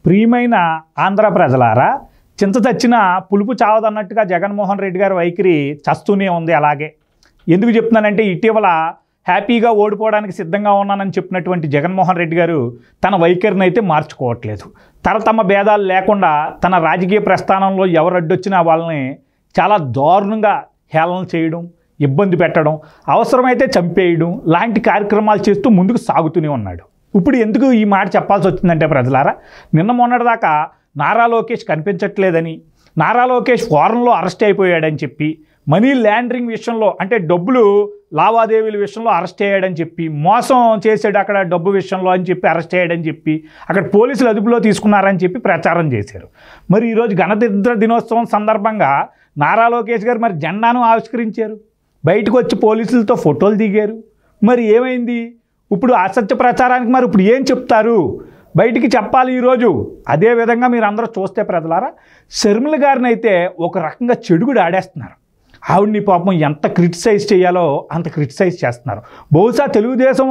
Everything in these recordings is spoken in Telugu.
ప్రియమైన ఆంధ్ర ప్రజలారా, చింత చచ్చిన పులుపు చావదన్నట్టుగా జగన్మోహన్ రెడ్డి గారి వైఖరి చస్తూనే ఉంది. అలాగే ఎందుకు చెప్తున్నానంటే, ఇటీవల హ్యాపీగా ఓడిపోవడానికి సిద్ధంగా ఉన్నానని చెప్పినటువంటి జగన్మోహన్ రెడ్డి గారు తన వైఖరిని అయితే మార్చుకోవట్లేదు. తమ భేదాలు లేకుండా తన రాజకీయ ప్రస్థానంలో ఎవరు అడ్డొచ్చినా వాళ్ళని చాలా దారుణంగా హేళన చేయడం, ఇబ్బంది పెట్టడం, అవసరమైతే చంపేయడం లాంటి కార్యక్రమాలు చేస్తూ ముందుకు సాగుతూనే ఉన్నాడు. ఇప్పుడు ఎందుకు ఈ మాట చెప్పాల్సి వచ్చిందంటే ప్రజలారా, నిన్న మొన్నటిదాకా నారా లోకేష్ కనిపించట్లేదని, నారా లోకేష్ ఫారెన్లో అరెస్ట్ అయిపోయాడని చెప్పి, మనీ ల్యాండరింగ్ విషయంలో అంటే డబ్బులు లావాదేవీల విషయంలో అరెస్ట్ అయ్యాడని చెప్పి, మోసం చేసాడు అక్కడ డబ్బు విషయంలో అని చెప్పి అరెస్ట్ అయ్యాడని చెప్పి, అక్కడ పోలీసులు అదుపులో తీసుకున్నారని చెప్పి ప్రచారం చేశారు. మరి ఈరోజు గణతంత్ర దినోత్సవం సందర్భంగా నారా లోకేష్ గారు మరి జెండాను ఆవిష్కరించారు, బయటకు వచ్చి పోలీసులతో ఫోటోలు దిగారు. మరి ఏమైంది? ఇప్పుడు అసత్య ప్రచారానికి మరి ఇప్పుడు ఏం చెప్తారు? బయటికి చెప్పాలి ఈరోజు. అదేవిధంగా మీరు అందరూ చూస్తే ప్రజలారా, షర్మిల గారిని అయితే ఒక రకంగా చెడుగుడు ఆడేస్తున్నారు. ఆవిడ్ని పాపం ఎంత క్రిటిసైజ్ చేయాలో అంత క్రిటిసైజ్ చేస్తున్నారు. బహుశా తెలుగుదేశం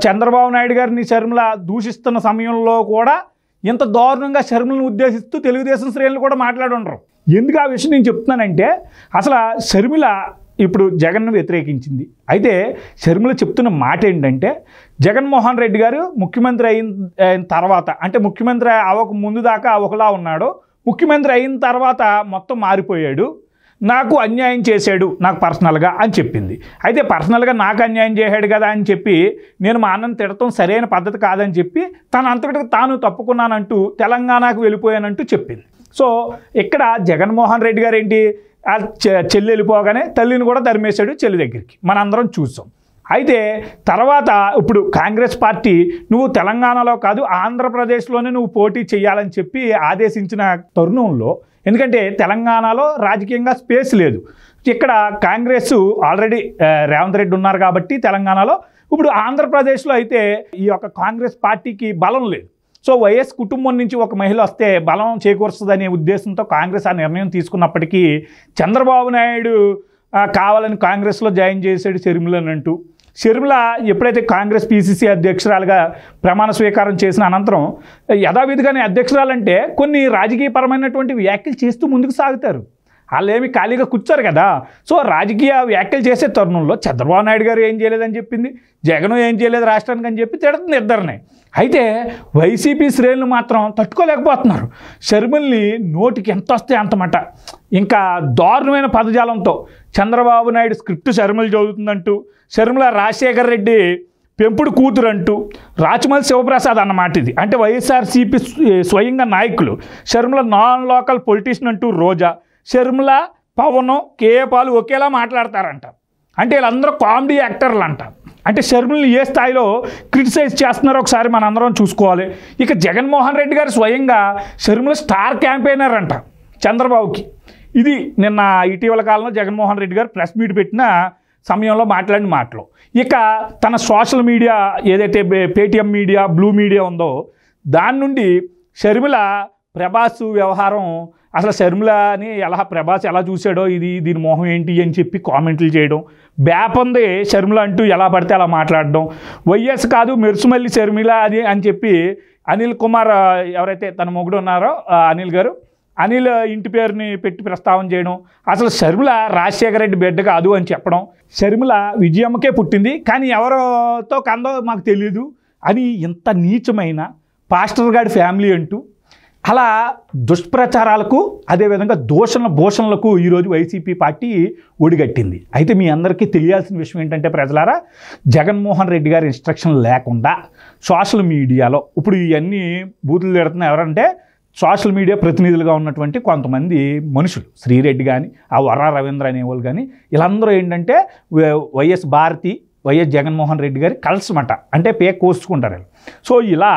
చంద్రబాబు నాయుడు గారిని షర్మిల దూషిస్తున్న సమయంలో కూడా ఇంత దారుణంగా షర్మిలను ఉద్దేశిస్తూ తెలుగుదేశం శ్రేణులు కూడా మాట్లాడి ఉండరు. ఎందుకు ఆ విషయం నేను చెప్తున్నానంటే, అసలు షర్మిల ఇప్పుడు జగన్ను వ్యతిరేకించింది. అయితే షర్మిల చెప్తున్న మాట ఏంటంటే, జగన్మోహన్ రెడ్డి గారు ముఖ్యమంత్రి అయిన తర్వాత, అంటే ముఖ్యమంత్రి అవ్వక ముందు దాకా ఒకలా ఉన్నాడు, ముఖ్యమంత్రి అయిన తర్వాత మొత్తం మారిపోయాడు, నాకు అన్యాయం చేశాడు నాకు పర్సనల్గా అని చెప్పింది. అయితే పర్సనల్గా నాకు అన్యాయం చేశాడు కదా అని చెప్పి నేను మా అన్నను తిడతాం సరైన పద్ధతి కాదని చెప్పి తన అంతటికి తాను తప్పుకున్నానంటూ తెలంగాణకు వెళ్ళిపోయానంటూ చెప్పింది. సో ఇక్కడ జగన్మోహన్ రెడ్డి గారు ఏంటి, చెల్లి వెళ్ళిపోగానే తల్లిని కూడా తరిమేశాడు చెల్లి దగ్గరికి, మనందరం చూసాం. అయితే తర్వాత ఇప్పుడు కాంగ్రెస్ పార్టీ నువ్వు తెలంగాణలో కాదు ఆంధ్రప్రదేశ్లోనే నువ్వు పోటీ చేయాలని చెప్పి ఆదేశించిన తరుణంలో, ఎందుకంటే తెలంగాణలో రాజకీయంగా స్పేస్ లేదు, ఇక్కడ కాంగ్రెస్ ఆల్రెడీ రేవంత్ రెడ్డి ఉన్నారు కాబట్టి తెలంగాణలో, ఇప్పుడు ఆంధ్రప్రదేశ్లో అయితే ఈ యొక్క కాంగ్రెస్ పార్టీకి బలం లేదు. సో వైఎస్ కుటుంబం నుంచి ఒక మహిళ వస్తే బలం చేకూరుస్తుందనే ఉద్దేశంతో కాంగ్రెస్ ఆ నిర్ణయం తీసుకున్నప్పటికీ చంద్రబాబు నాయుడు కావాలని కాంగ్రెస్లో జాయిన్ చేశాడు షర్మిలని అంటూ. షర్మిల ఎప్పుడైతే కాంగ్రెస్ పీసీసీ అధ్యక్షురాలుగా ప్రమాణ స్వీకారం చేసిన అనంతరం యథావిధిగానే అధ్యక్షురాలంటే కొన్ని రాజకీయపరమైనటువంటి వ్యాఖ్యలు చేస్తూ ముందుకు సాగుతారు. వాళ్ళు ఏమి ఖాళీగా కూర్చోరు కదా. సో రాజకీయ వ్యాఖ్యలు చేసే తరుణంలో చంద్రబాబు నాయుడు గారు ఏం చేయలేదని చెప్పింది, జగన్ ఏం చేయలేదు రాష్ట్రానికి అని చెప్పి తిడుతుంది ఇద్దరినే. అయితే వైసీపీ శ్రేణులు మాత్రం తట్టుకోలేకపోతున్నారు. షర్మిల్ని నోటికి ఎంత వస్తే అంతమాట ఇంకా దారుణమైన పదజాలంతో చంద్రబాబు నాయుడు స్క్రిప్ట్ షర్మిల చదువుతుందంటూ, షర్మిల రాజశేఖర్ రెడ్డి పెంపుడు కూతురు అంటూ, రాచమల్లి శివప్రసాద్ అన్నమాట ఇది, అంటే వైఎస్ఆర్సీపీ స్వయంగా నాయకులు, షర్మిల నాన్ లోకల్ పొలిటీషియన్ అంటూ రోజా, షర్మిల పవన్ కేఏ పాలు ఒకేలా మాట్లాడతారంట. అంటే వీళ్ళందరూ కామెడీ యాక్టర్లు అంట. అంటే షర్మిల్ని ఏ స్థాయిలో క్రిటిసైజ్ చేస్తున్నారో ఒకసారి మన అందరం చూసుకోవాలి. ఇక జగన్మోహన్ రెడ్డి గారు స్వయంగా షర్మిల స్టార్ క్యాంపెయినర్ అంట చంద్రబాబుకి. ఇది నిన్న ఇటీవల కాలంలో జగన్మోహన్ రెడ్డి గారు ప్రెస్ మీట్ పెట్టిన సమయంలో మాట్లాడిన మాటలు. ఇక తన సోషల్ మీడియా ఏదైతే పేటీఎం మీడియా, బ్లూ మీడియా ఉందో దాని నుండి షర్మిల ప్రభాస్ వ్యవహారం, అసలు షర్మిలని ప్రభాస్ ఎలా చూశాడో, దీని మోహం ఏంటి అని చెప్పి కామెంట్లు చేయడం, బేపంది షర్మిల అంటూ ఎలా పడితే అలా మాట్లాడడం, వైఎస్ కాదు మెరుసుమల్లి షర్మిల అది అని చెప్పి అనిల్ కుమార్ ఎవరైతే తన మొగుడు ఉన్నారో అనిల్ గారు, అనిల్ ఇంటి పేరుని పెట్టి ప్రస్తావన చేయడం, అసలు షర్మిల రాజశేఖర రెడ్డి బిడ్డ కాదు అని చెప్పడం, షర్మిల విజయమ్మకే పుట్టింది కానీ ఎవరితో కందో మాకు తెలియదు అని ఇంత నీచమైన పాస్టర్ గారి ఫ్యామిలీ అంటూ అలా దుష్ప్రచారాలకు, అదేవిధంగా భూషణలకు ఈరోజు వైసీపీ పార్టీ ఒడిగట్టింది. అయితే మీ అందరికీ తెలియాల్సిన విషయం ఏంటంటే ప్రజలారా, జగన్మోహన్ రెడ్డి గారి ఇన్స్ట్రక్షన్ లేకుండా సోషల్ మీడియాలో ఇప్పుడు ఇవన్నీ బూతులు తిడుతున్న ఎవరంటే సోషల్ మీడియా ప్రతినిధులుగా ఉన్నటువంటి కొంతమంది మనుషులు, శ్రీరెడ్డి కానీ ఆ వరా రవీంద్ర అనేవాళ్ళు కానీ, వీళ్ళందరూ ఏంటంటే వైఎస్ భారతి, వైఎస్ జగన్మోహన్ రెడ్డి గారి కలసమట, అంటే పేక్ కోసుకుంటారు. సో ఇలా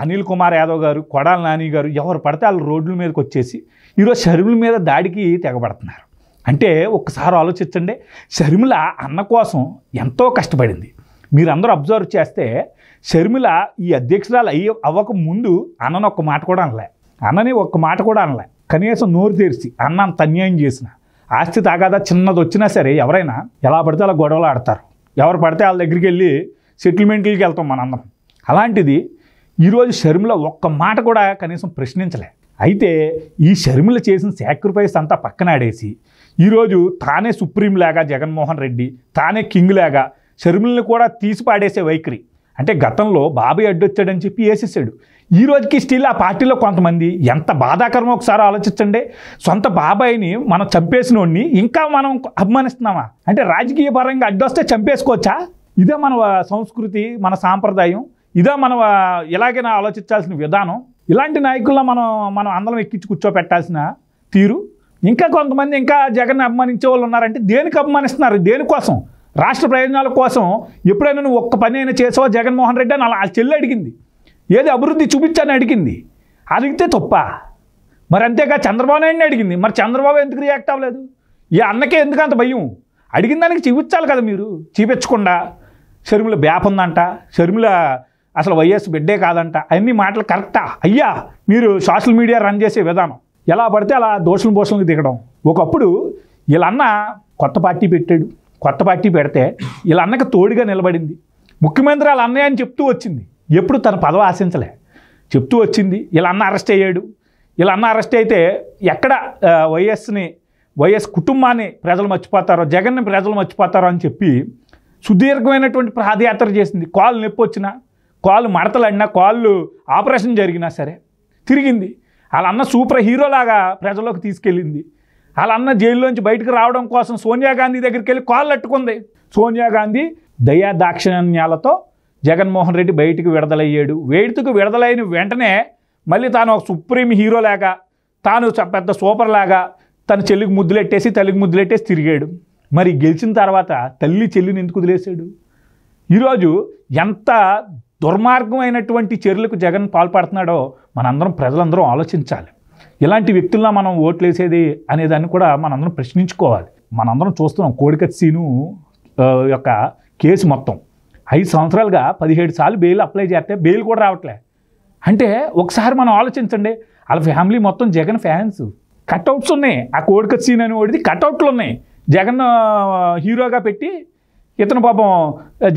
అనిల్ కుమార్ యాదవ్ గారు, కొడాల నాని గారు, ఎవరు పడితే వాళ్ళు రోడ్ల మీదకి వచ్చేసి ఈరోజు షర్మిల మీద దాడికి తెగబడుతున్నారు. అంటే ఒక్కసారి ఆలోచించండి, షర్మిల అన్న కోసం ఎంతో కష్టపడింది. మీరందరూ అబ్జర్వ్ చేస్తే షర్మిల ఈ అధ్యక్షురాలు అవ్వక ముందు అన్నని ఒక్క మాట కూడా అనలే, అన్నని ఒక్క మాట కూడా అనలే. కనీసం నోరు తెరిచి అన్న అంత అన్యాయం చేసిన, ఆస్తి తాగాదా చిన్నది వచ్చినా సరే ఎవరైనా ఎలా పడితే అలా గొడవలు ఆడతారు, ఎవరు పడితే వాళ్ళ దగ్గరికి వెళ్ళి సెటిల్మెంట్లకి వెళ్తాం మనందరం. అలాంటిది ఈరోజు షర్మిల ఒక్క మాట కూడా కనీసం ప్రశ్నించలే. అయితే ఈ షర్మిల చేసిన సాక్రిఫైస్ అంతా పక్కనాడేసి ఈరోజు తానే సుప్రీం లాగా జగన్మోహన్ రెడ్డి, తానే కింగ్ లాగా షర్మిలని కూడా తీసి పాడేసే వైఖరి. అంటే గతంలో బాబాయ్ అడ్డొచ్చాడని చెప్పి వేసేసాడు. ఈ రోజుకి స్టిల్ ఆ పార్టీలో కొంతమంది ఎంత బాధాకరమో ఒకసారి ఆలోచించండి. సొంత బాబాయిని మనం చంపేసినోడిని ఇంకా మనం అభిమానిస్తున్నామా? అంటే రాజకీయ పరంగా అడ్డొస్తే చంపేసుకోవచ్చా? ఇదే మన సంస్కృతి, మన సాంప్రదాయం, ఇదే మనం ఇలాగైనా ఆలోచించాల్సిన విధానం. ఇలాంటి నాయకుల్లో మనం అందరం ఎక్కించి కూర్చోపెట్టాల్సిన తీరు. ఇంకా కొంతమంది ఇంకా జగన్ అభిమానించే వాళ్ళు ఉన్నారంటే దేనికి అభిమానిస్తున్నారు? దేనికోసం? రాష్ట్ర ప్రయోజనాల కోసం. ఎప్పుడైనా నువ్వు ఒక్క పని అయినా చేసావో జగన్మోహన్ రెడ్డి అని ఆ చెల్లి అడిగింది. ఏది అభివృద్ధి చూపించని అడిగింది. అడిగితే తప్ప మరి? అంతేగా చంద్రబాబు నాయుడిని అడిగింది. మరి చంద్రబాబు ఎందుకు రియాక్ట్ అవ్వలేదు? ఈ అన్నకే ఎందుకు అంత భయం? అడిగిన దానికి చూపించాలి కదా మీరు. చూపించకుండా షర్మిల బ్యాప్ ఉందంట, షర్మిల అసలు వైఎస్ బిడ్డే కాదంట, అన్ని మాటలు కరెక్టా? అయ్యా, మీరు సోషల్ మీడియా రన్ చేసే విధానం ఎలా పడితే అలా దోషులకు దిగడం. ఒకప్పుడు వీళ్ళన్న కొత్త పార్టీ పెట్టాడు. కొత్త పార్టీ పెడితే వీళ్ళన్నకి తోడుగా నిలబడింది. ముఖ్యమంత్రి వాళ్ళ అన్నయ్య అని చెప్తూ వచ్చింది. ఎప్పుడు తన పదవి ఆశించలే, చెప్తూ వచ్చింది. వీళ్ళన్న అరెస్ట్ అయ్యాడు. వీళ్ళన్న అరెస్ట్ అయితే ఎక్కడ వైఎస్ కుటుంబాన్ని ప్రజలు మర్చిపోతారో, జగన్ని ప్రజలు మర్చిపోతారో అని చెప్పి సుదీర్ఘమైనటువంటి పాదయాత్ర చేసింది. కాళ్ళు నొప్పి వచ్చినా, కాళ్ళు మడతలడినా, కాళ్ళు ఆపరేషన్ జరిగినా సరే తిరిగింది. వాళ్ళన్న సూపర్ హీరోలాగా ప్రజల్లోకి తీసుకెళ్ళింది. వాళ్ళన్న జైల్లోంచి బయటకు రావడం కోసం సోనియా గాంధీ దగ్గరికి వెళ్ళి కాళ్ళు అట్టుకుంది. సోనియా గాంధీ దయా దాక్షిణ్యాలతో జగన్మోహన్ రెడ్డి బయటికి విడుదలయ్యాడు. వేడికి విడుదలైన వెంటనే మళ్ళీ తాను ఒక సుప్రీం హీరోలాగా, తాను పెద్ద సూపర్ లాగా తన చెల్లికి ముద్దులెట్టేసి, తల్లికి ముద్దులెట్టేసి తిరిగాడు. మరి గెలిచిన తర్వాత తల్లి చెల్లిని ఎందుకు వదిలేశాడు? ఈరోజు ఎంత దుర్మార్గమైనటువంటి చర్యలకు జగన్ పాల్పడుతున్నాడో మనందరం, ప్రజలందరం ఆలోచించాలి. ఇలాంటి వ్యక్తుల్లో మనం ఓట్లు వేసేది అనేదాన్ని కూడా మనందరం ప్రశ్నించుకోవాలి. మనందరం చూస్తున్నాం కోడికత్తి సీను యొక్క కేసు మొత్తం 5 సంవత్సరాలుగా 17 సార్లు బెయిల్ అప్లై చేస్తే బెయిల్ కూడా రావట్లే. అంటే ఒకసారి మనం ఆలోచించండి. వాళ్ళ ఫ్యామిలీ మొత్తం జగన్ ఫ్యాన్స్. కట్అవుట్స్ ఉన్నాయి. ఆ కోడికత్తి సీన్ అని వాడిది కట్అవుట్లు ఉన్నాయి. జగన్ హీరోగా పెట్టి ఇతను పాపం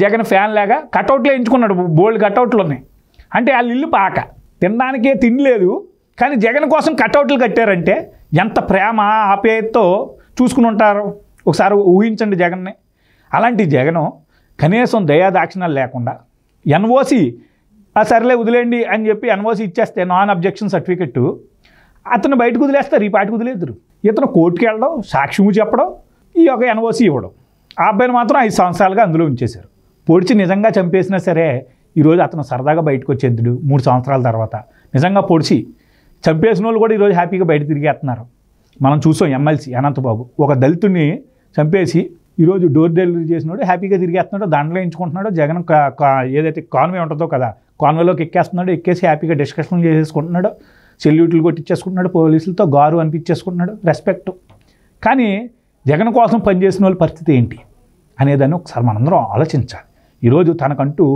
జగన్ ఫ్యాన్ లాగా కట్అవుట్లు వేయించుకున్నాడు. బోల్డ్ కట్అవుట్లు ఉన్నాయి. అంటే వాళ్ళ ఇల్లు పాక, తినడానికే తినలేదు, కానీ జగన్ కోసం కట్అవుట్లు కట్టారంటే ఎంత ప్రేమ ఆప్యాయతతో చూసుకుని ఉంటారు. ఒకసారి ఊహించండి జగన్ని. అలాంటి జగను కనీసం దయాదాక్షిణాలు లేకుండా ఎన్ఓసి సర్లే వదిలేండి అని చెప్పి ఎన్ఓసి ఇచ్చేస్తే, నాన్ అబ్జెక్షన్ సర్టిఫికెట్, అతను బయటకు వదిలేస్తారు. ఈ పాటికి వదిలేదురు. ఇతను కోర్టుకి వెళ్ళడం, సాక్ష్యము చెప్పడం, ఈ ఒక ఎన్ఓసి ఇవ్వడం. ఆ అబ్బాయిని మాత్రం 5 సంవత్సరాలుగా అందులో ఉంచేశారు. పొడిచి నిజంగా చంపేసినా సరే ఈరోజు అతను సరదాగా బయటకు వచ్చేద్దుడు 3 సంవత్సరాల తర్వాత. నిజంగా పొడిచి చంపేసిన వాళ్ళు కూడా ఈరోజు హ్యాపీగా బయట తిరిగేస్తున్నారు. మనం చూసాం ఎమ్మెల్సీ అనంతబాబు ఒక దళితుడిని చంపేసి ఈరోజు డోర్ డెలివరీ చేసినాడు, హ్యాపీగా తిరిగేస్తున్నాడు, దండలు వేయించుకుంటున్నాడు. జగన్ ఏదైతే కాన్వే ఉంటుందో కదా, కాన్వేలోకి ఎక్కేస్తున్నాడు. ఎక్కేసి హ్యాపీగా డిస్కషన్ చేసేసుకుంటున్నాడు, సెల్యూట్లు కొట్టించేసుకుంటున్నాడు, పోలీసులతో గారు అనిపించేసుకుంటున్నాడు, రెస్పెక్ట్. కానీ జగన్ కోసం పనిచేసిన వాళ్ళ పరిస్థితి ఏంటి అనేదాన్ని ఒకసారి మనందరం ఆలోచించాలి. ఈరోజు తనకంటూ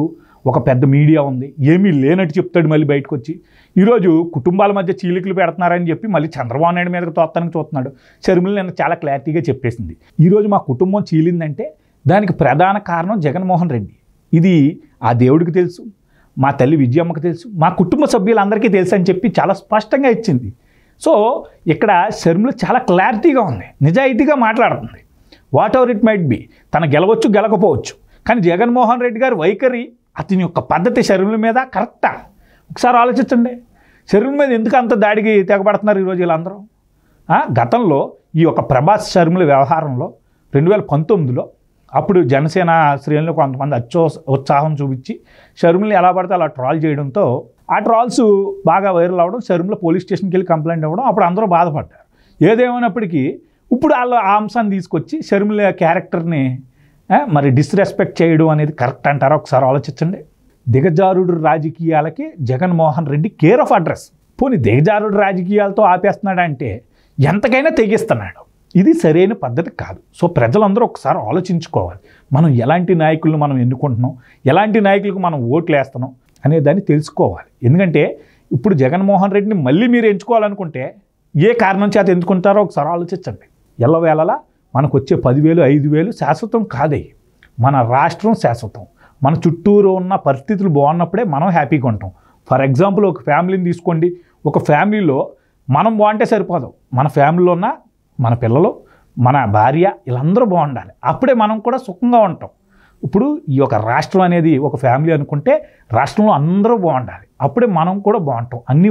ఒక పెద్ద మీడియా ఉంది, ఏమీ లేనట్టు చెప్తాడు మళ్ళీ బయటకు వచ్చి. ఈరోజు కుటుంబాల మధ్య చీలికలు పెడుతున్నారని చెప్పి మళ్ళీ చంద్రబాబు నాయుడు మీదకి తోస్తానికి చూస్తున్నాడు. షర్మిల నిన్న చాలా క్లారిటీగా చెప్పేసింది. ఈరోజు మా కుటుంబం చీలిందంటే దానికి ప్రధాన కారణం జగన్మోహన్ రెడ్డి. ఇది ఆ దేవుడికి తెలుసు, మా తల్లి విజయమ్మకి తెలుసు, మా కుటుంబ సభ్యులందరికీ తెలుసు అని చెప్పి చాలా స్పష్టంగా ఇచ్చింది. సో ఇక్కడ షర్మిల చాలా క్లారిటీగా ఉంది, నిజాయితీగా మాట్లాడుతుంది. What ever it might be, తన గెలవచ్చు గెలకపోవచ్చు, కానీ జగన్మోహన్ రెడ్డి గారి వైఖరి, అతని యొక్క పద్ధతి షర్మిల మీద కరెక్టా? ఒకసారి ఆలోచించండి. షర్మిల మీద ఎందుకు అంత దాడికి తెగబడుతున్నారు ఈరోజు వీళ్ళందరూ? గతంలో ఈ యొక్క ప్రభాస్ షర్మిల వ్యవహారంలో 2019లో అప్పుడు జనసేన శ్రేణులు కొంతమంది ఉత్సాహం చూపించి షర్మిలని ఎలా పడితే అలా ట్రాల్ చేయడంతో ఆ ట్రాల్స్ బాగా వైరల్ అవ్వడం, షర్మిల పోలీస్ స్టేషన్కి వెళ్ళి కంప్లైంట్ ఇవ్వడం, అప్పుడు అందరూ బాధపడ్డారు. ఏదేమైనప్పటికీ ఇప్పుడు వాళ్ళు ఆ అంశాన్ని తీసుకొచ్చి షర్మిల క్యారెక్టర్ని మరి డిస్రెస్పెక్ట్ చేయడం అనేది కరెక్ట్ అంటారా? ఒకసారి ఆలోచించండి. దిగజారుడు రాజకీయాలకి Jaganmohan Reddy care of address. పోనీ దిగజారుడు రాజకీయాలతో ఆపేస్తున్నాడంటే ఎంతకైనా తెగిస్తున్నాడు. ఇది సరైన పద్ధతి కాదు. సో ప్రజలందరూ ఒకసారి ఆలోచించుకోవాలి. మనం ఎలాంటి నాయకులను మనం ఎన్నుకుంటున్నాం, ఎలాంటి నాయకులకు మనం ఓట్లు వేస్తున్నాం అనే దాన్ని తెలుసుకోవాలి. ఎందుకంటే ఇప్పుడు జగన్మోహన్ రెడ్డిని మళ్ళీ మీరు ఎంచుకోవాలనుకుంటే ఏ కారణం చేత ఎందుకుంటారో ఒకసారి ఆలోచించండి. ఎల్లవేళలా మనకు వచ్చే 10,000, 5,000 శాశ్వతం కాదయ్యి. మన రాష్ట్రం శాశ్వతం. మన చుట్టూరు ఉన్న పరిస్థితులు బాగున్నప్పుడే మనం హ్యాపీగా ఉంటాం. ఫర్ ఎగ్జాంపుల్ ఒక ఫ్యామిలీని తీసుకోండి. ఒక ఫ్యామిలీలో మనం బాగుంటే సరిపోదు, మన ఫ్యామిలీలో ఉన్న మన పిల్లలు, మన భార్య, వీళ్ళందరూ బాగుండాలి. అప్పుడే మనం కూడా సుఖంగా ఉంటాం. ఇప్పుడు ఈ యొక్క రాష్ట్రం అనేది ఒక ఫ్యామిలీ అనుకుంటే రాష్ట్రంలో అందరూ బాగుండాలి. అప్పుడే మనం కూడా బాగుంటాం. అన్ని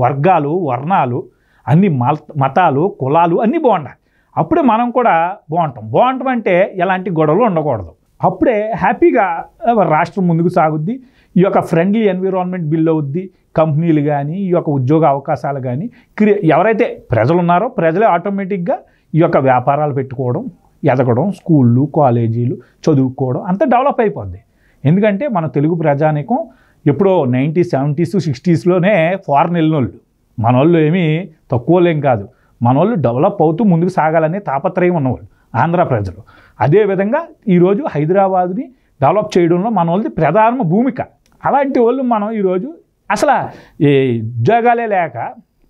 వర్గాలు, వర్ణాలు, అన్ని మతాలు, కులాలు అన్నీ బాగుండాలి. అప్పుడే మనం కూడా బాగుంటాం అంటే ఎలాంటి గొడవలు ఉండకూడదు. అప్పుడే హ్యాపీగా రాష్ట్రం ముందుకు సాగుద్ది. ఈ యొక్క ఫ్రెండ్లీ ఎన్విరాన్మెంట్ బిల్డ్ అవుద్ది. కంపెనీలు కానీ, ఈ యొక్క ఉద్యోగ అవకాశాలు కానీ ఎవరైతే ప్రజలు ఉన్నారో ప్రజలే ఆటోమేటిక్గా ఈ యొక్క వ్యాపారాలు పెట్టుకోవడం, ఎదగడం, స్కూళ్ళు, కాలేజీలు చదువుకోవడం అంతా డెవలప్ అయిపోద్ది. ఎందుకంటే మన తెలుగు ప్రజానీకం ఎప్పుడో 90s, 70s, 60sలోనే ఫారెన్ వెళ్ళినోళ్ళు. మనోళ్ళు ఏమీ తక్కువలేం కాదు. మనోళ్ళు డెవలప్ అవుతూ ముందుకు సాగాలనే తాపత్రయం ఉన్నవాళ్ళు ఆంధ్ర ప్రజలు. అదేవిధంగా ఈరోజు హైదరాబాద్ని డెవలప్ చేయడంలో మన వాళ్ళది ప్రధాన భూమిక. అలాంటి వాళ్ళు మనం ఈరోజు అసలు ఏ ఉద్యోగాలే లేక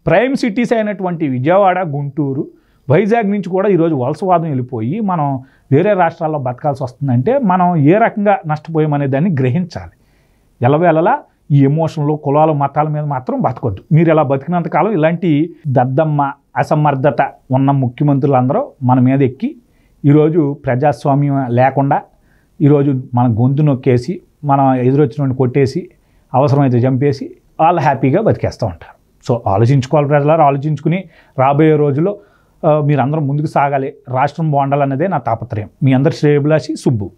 ప్రైమ్ సిటీస్ అయినటువంటి విజయవాడ, గుంటూరు, వైజాగ్ నుంచి కూడా ఈరోజు వలసవాదం వెళ్ళిపోయి మనం వేరే రాష్ట్రాల్లో బతకాల్సి వస్తుందంటే మనం ఏ రకంగా నష్టపోయామనే దాన్ని గ్రహించాలి. ఎలవేళలా ఈ ఎమోషన్లు, కులాలు, మతాల మీద మాత్రం బతకొద్దు. మీరు ఇలా బతికినంతకాలం ఇలాంటి దద్దమ్మ, అసమర్థత ఉన్న ముఖ్యమంత్రులందరూ మన మీద ఎక్కి ఈరోజు ప్రజాస్వామ్యం లేకుండా ఈరోజు మన గొంతు నొక్కేసి, మన ఎదురొచ్చిన కొట్టేసి, అవసరమైతే చంపేసి వాళ్ళు హ్యాపీగా బతికేస్తూ ఉంటారు. సో ఆలోచించుకోవాలి ప్రజలారు. ఆలోచించుకుని రాబోయే రోజుల్లో మీరందరం ముందుకు సాగాలి, రాష్ట్రం బాగుండాలన్నదే నా తాపత్రయం. మీ అందరి శ్రేయభిలాషి సుబ్బు.